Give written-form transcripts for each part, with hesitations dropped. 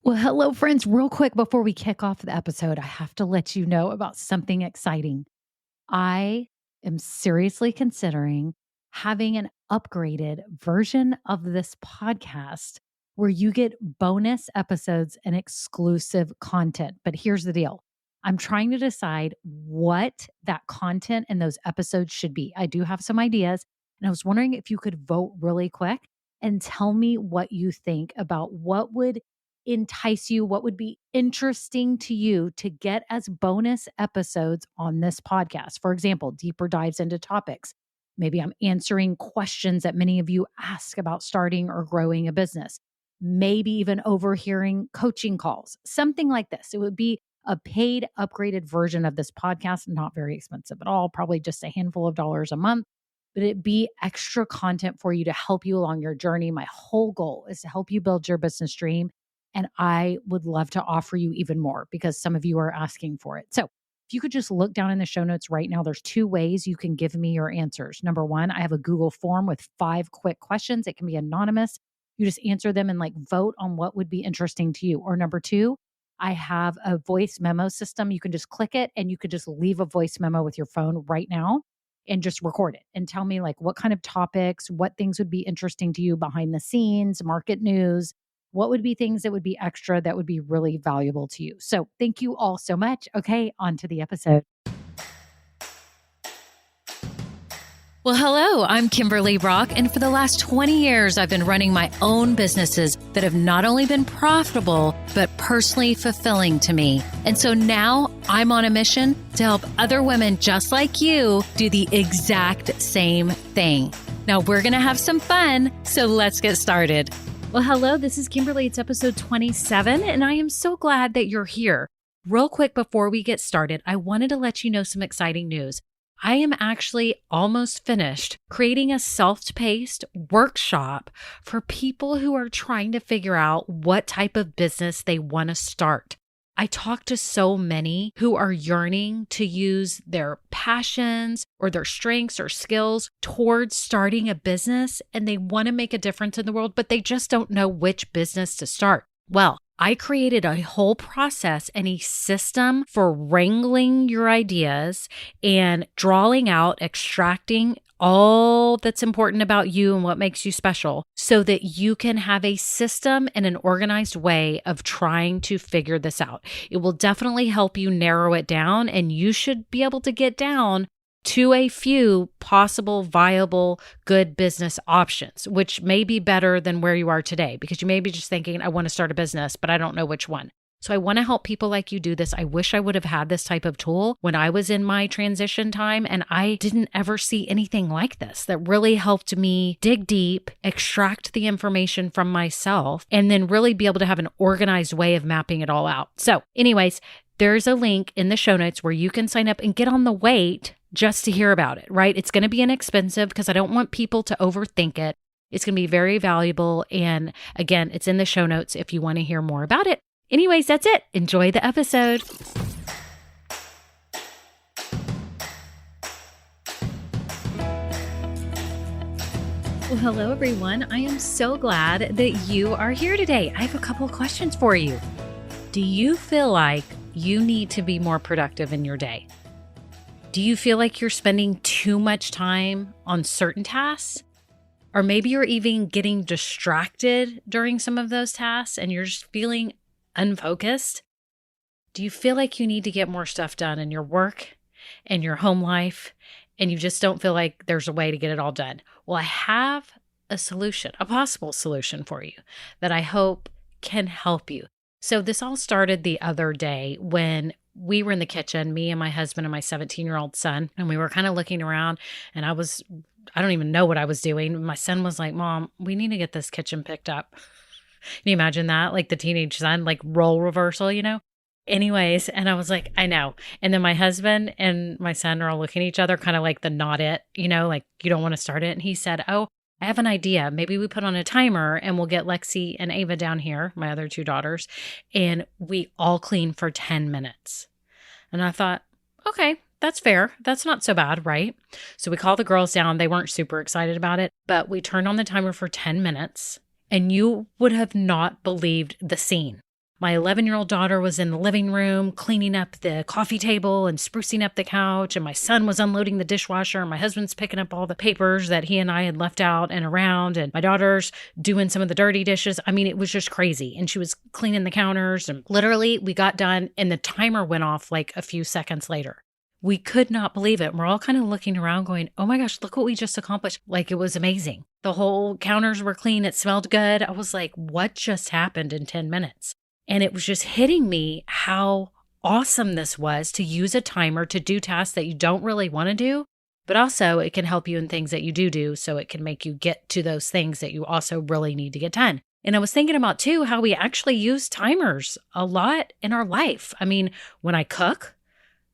Well, hello, friends. Real quick before we kick off the episode, I have to let you know about something exciting. I am seriously considering having an upgraded version of this podcast where you get bonus episodes and exclusive content. But here's the deal, I'm trying to decide what that content and those episodes should be. I do have some ideas, and I was wondering if you could vote really quick and tell me what you think about what would entice you, what would be interesting to you to get as bonus episodes on this podcast. For example, deeper dives into topics. Maybe I'm answering questions that many of you ask about starting or growing a business. Maybe even overhearing coaching calls, something like this. It would be a paid, upgraded version of this podcast, not very expensive at all, probably just a handful of dollars a month, but it be extra content for you to help you along your journey. My whole goal is to help you build your business dream, and I would love to offer you even more because some of you are asking for it. So if you could just look down in the show notes right now, there's two ways you can give me your answers. Number one, I have a Google form with 5 quick questions. It can be anonymous. You just answer them and vote on what would be interesting to you. Or number two, I have a voice memo system. You can just click it and you could just leave a voice memo with your phone right now and just record it and tell me what kind of topics, what things would be interesting to you behind the scenes, market news, what would be things that would be extra that would be really valuable to you. So thank you all so much. Okay, on to the episode. Well, hello, I'm Kimberly Brock, and for the last 20 years, I've been running my own businesses that have not only been profitable, but personally fulfilling to me. And so now I'm on a mission to help other women just like you do the exact same thing. Now we're going to have some fun, so let's get started. Well, hello, this is Kimberly. It's episode 27, and I am so glad that you're here. Real quick before we get started, I wanted to let you know some exciting news. I am actually almost finished creating a self-paced workshop for people who are trying to figure out what type of business they want to start. I talk to so many who are yearning to use their passions or their strengths or skills towards starting a business, and they want to make a difference in the world, but they just don't know which business to start. Well, I created a whole process and a system for wrangling your ideas and drawing out, extracting all that's important about you and what makes you special so that you can have a system and an organized way of trying to figure this out. It will definitely help you narrow it down, and you should be able to get down to a few possible viable good business options, which may be better than where you are today, because you may be just thinking, I want to start a business, but I don't know which one. So I want to help people like you do this. I wish I would have had this type of tool when I was in my transition time, and I didn't ever see anything like this that really helped me dig deep, extract the information from myself, and then really be able to have an organized way of mapping it all out. So anyways, there's a link in the show notes where you can sign up and get on the wait just to hear about it, right? It's going to be inexpensive because I don't want people to overthink it. It's going to be very valuable. And again, it's in the show notes if you want to hear more about it. Anyways, that's it. Enjoy the episode. Well, hello, everyone. I am so glad that you are here today. I have a couple of questions for you. Do you feel like you need to be more productive in your day? Do you feel like you're spending too much time on certain tasks? Or maybe you're even getting distracted during some of those tasks and you're just feeling unfocused? Do you feel like you need to get more stuff done in your work and your home life, and you just don't feel like there's a way to get it all done? Well, I have a solution, a possible solution for you that I hope can help you. So this all started the other day when we were in the kitchen, me and my husband and my 17-year-old son, and we were kind of looking around, and I don't even know what I was doing. My son was like, Mom, we need to get this kitchen picked up. Can you imagine that? Like the teenage son, role reversal, Anyways, and I was like, I know. And then my husband and my son are all looking at each other, kind of like the not it, you don't want to start it. And he said, oh, I have an idea. Maybe we put on a timer and we'll get Lexi and Ava down here, my other 2 daughters, and we all clean for 10 minutes. And I thought, okay, that's fair. That's not so bad, right? So we called the girls down. They weren't super excited about it, but we turned on the timer for 10 minutes, and you would have not believed the scene. My 11-year-old daughter was in the living room cleaning up the coffee table and sprucing up the couch. And my son was unloading the dishwasher. And my husband's picking up all the papers that he and I had left out and around. And my daughter's doing some of the dirty dishes. I mean, it was just crazy. And she was cleaning the counters. And literally, we got done and the timer went off like a few seconds later. We could not believe it. We're all kind of looking around going, oh my gosh, look what we just accomplished. Like, it was amazing. The whole counters were clean. It smelled good. I was like, what just happened in 10 minutes? And it was just hitting me how awesome this was to use a timer to do tasks that you don't really want to do, but also it can help you in things that you do, so it can make you get to those things that you also really need to get done. And I was thinking about too, how we actually use timers a lot in our life. I mean, when I cook,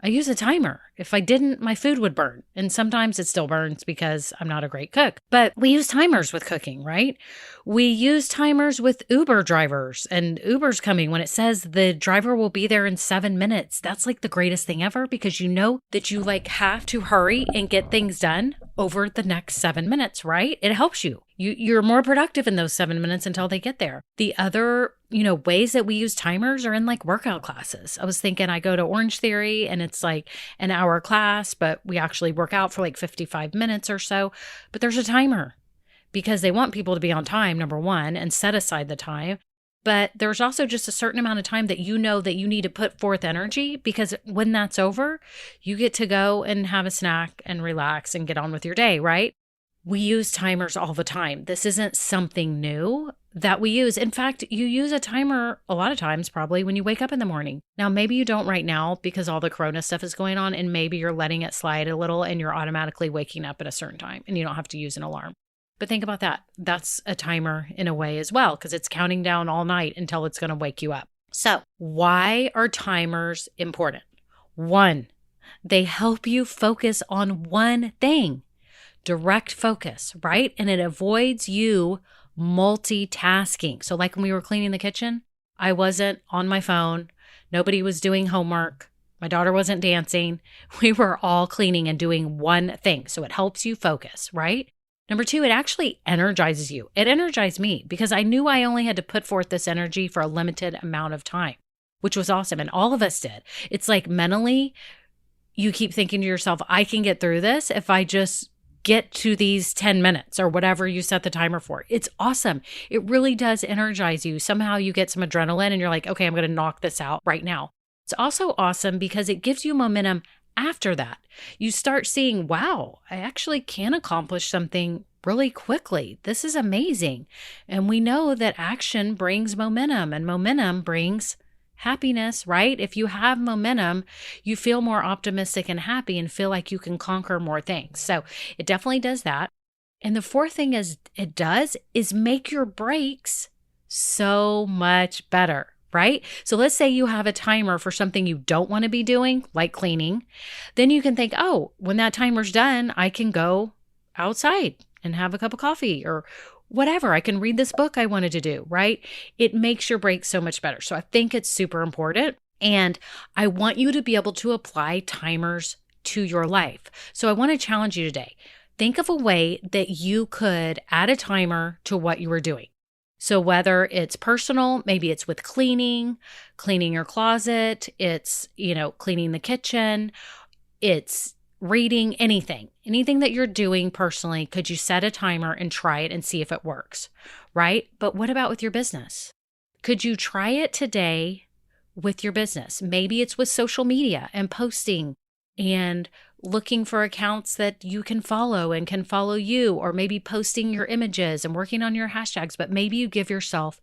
I use a timer. If I didn't, my food would burn. And sometimes it still burns because I'm not a great cook. But we use timers with cooking, right? We use timers with Uber drivers, and Uber's coming when it says the driver will be there in 7 minutes. That's like the greatest thing ever, because you know that you like have to hurry and get things done over the next 7 minutes, right? It helps you. You're more productive in those 7 minutes until they get there. The other, ways that we use timers are in like workout classes. I was thinking, I go to Orange Theory and it's like an hour class, but we actually work out for like 55 minutes or so. But there's a timer because they want people to be on time, number one, and set aside the time. But there's also just a certain amount of time that you know that you need to put forth energy, because when that's over, you get to go and have a snack and relax and get on with your day, right? We use timers all the time. This isn't something new that we use. In fact, you use a timer a lot of times probably when you wake up in the morning. Now, maybe you don't right now because all the Corona stuff is going on, and maybe you're letting it slide a little and you're automatically waking up at a certain time and you don't have to use an alarm. But think about that. That's a timer in a way as well, because it's counting down all night until it's going to wake you up. So why are timers important? One, they help you focus on one thing. Direct focus, right? And it avoids you multitasking. So like when we were cleaning the kitchen, I wasn't on my phone. Nobody was doing homework. My daughter wasn't dancing. We were all cleaning and doing one thing. So it helps you focus, right? Number two, it actually energizes you. It energized me because I knew I only had to put forth this energy for a limited amount of time, which was awesome. And all of us did. It's like mentally, you keep thinking to yourself, I can get through this if I just get to these 10 minutes or whatever you set the timer for. It's awesome. It really does energize you. Somehow you get some adrenaline and you're like, okay, I'm going to knock this out right now. It's also awesome because it gives you momentum after that. You start seeing, wow, I actually can accomplish something really quickly. This is amazing. And we know that action brings momentum, and momentum brings happiness, right? If you have momentum, you feel more optimistic and happy and feel like you can conquer more things. So it definitely does that. And the fourth thing is make your breaks so much better, right? So let's say you have a timer for something you don't want to be doing, like cleaning. Then you can think, oh, when that timer's done, I can go outside and have a cup of coffee or whatever. I can read this book I wanted to do, right? It makes your break so much better. So I think it's super important. And I want you to be able to apply timers to your life. So I want to challenge you today. Think of a way that you could add a timer to what you were doing. So whether it's personal, maybe it's with cleaning your closet, it's, cleaning the kitchen, it's reading, anything that you're doing personally, could you set a timer and try it and see if it works, right? But what about with your business? Could you try it today with your business? Maybe it's with social media and posting and looking for accounts that you can follow and can follow you, or maybe posting your images and working on your hashtags. But maybe you give yourself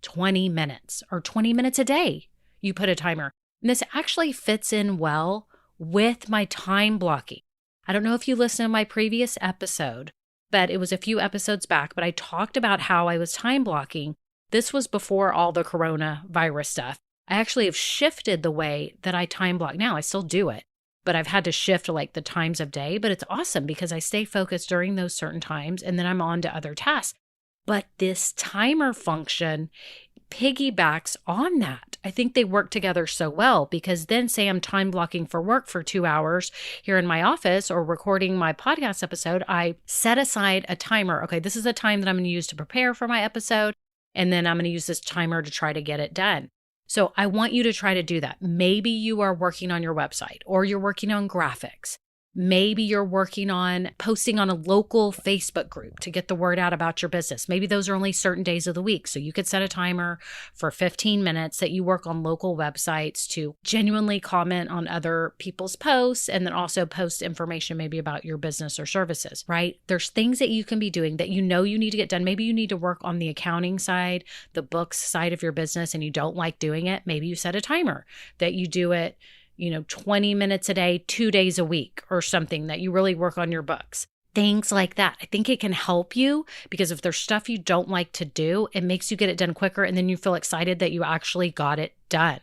20 minutes or 20 minutes a day. You put a timer. And this actually fits in well with my time blocking. I don't know if you listened to my previous episode, but it was a few episodes back, but I talked about how I was time blocking. This was before all the coronavirus stuff. I actually have shifted the way that I time block now. I still do it, but I've had to shift like the times of day, but it's awesome because I stay focused during those certain times and then I'm on to other tasks. But this timer function piggybacks on that. I think they work together so well because then say I'm time blocking for work for 2 hours here in my office or recording my podcast episode, I set aside a timer. Okay, this is a time that I'm going to use to prepare for my episode. And then I'm going to use this timer to try to get it done. So I want you to try to do that. Maybe you are working on your website or you're working on graphics. Maybe you're working on posting on a local Facebook group to get the word out about your business. Maybe those are only certain days of the week. So you could set a timer for 15 minutes that you work on local websites to genuinely comment on other people's posts and then also post information maybe about your business or services, right? There's things that you can be doing that you know you need to get done. Maybe you need to work on the accounting side, the books side of your business, and you don't like doing it. Maybe you set a timer that you do it 20 minutes a day, 2 days a week or something, that you really work on your books. Things like that. I think it can help you because if there's stuff you don't like to do, it makes you get it done quicker and then you feel excited that you actually got it done,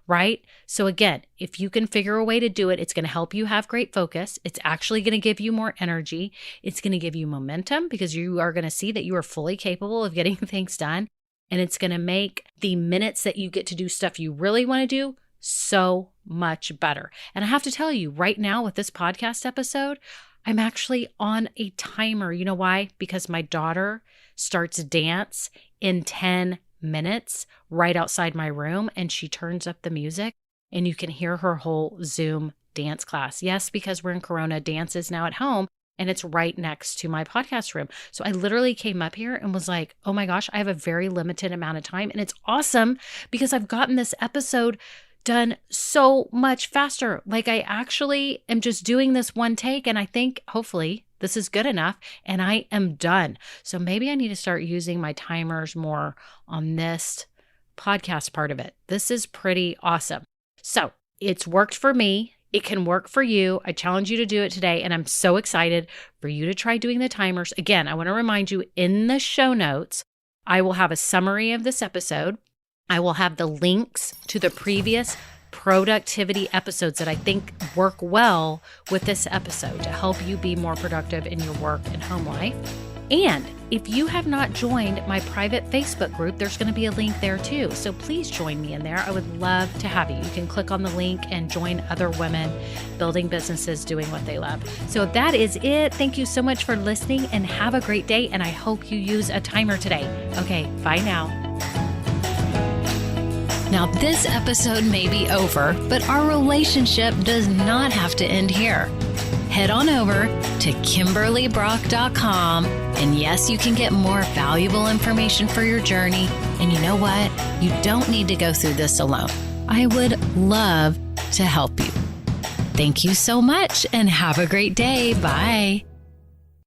right? So again, if you can figure a way to do it, it's going to help you have great focus. It's actually going to give you more energy. It's going to give you momentum because you are going to see that you are fully capable of getting things done. And it's going to make the minutes that you get to do stuff you really want to do so much better. And I have to tell you right now with this podcast episode, I'm actually on a timer. You know why? Because my daughter starts dance in 10 minutes right outside my room and she turns up the music and you can hear her whole Zoom dance class. Yes, because we're in Corona, dance is now at home and it's right next to my podcast room. So I literally came up here and was like, oh my gosh, I have a very limited amount of time. And it's awesome because I've gotten this episode done so much faster. Like I actually am just doing this one take and I think hopefully this is good enough and I am done. So maybe I need to start using my timers more on this podcast part of it. This is pretty awesome. So it's worked for me. It can work for you. I challenge you to do it today. And I'm so excited for you to try doing the timers. Again, I want to remind you in the show notes, I will have a summary of this episode. I will have the links to the previous productivity episodes that I think work well with this episode to help you be more productive in your work and home life. And if you have not joined my private Facebook group, there's going to be a link there too. So please join me in there. I would love to have you. You can click on the link and join other women building businesses, doing what they love. So that is it. Thank you so much for listening and have a great day. And I hope you use a timer today. Okay, bye now. Now, this episode may be over, but our relationship does not have to end here. Head on over to KimberlyBrock.com. And yes, you can get more valuable information for your journey. And you know what? You don't need to go through this alone. I would love to help you. Thank you so much and have a great day. Bye.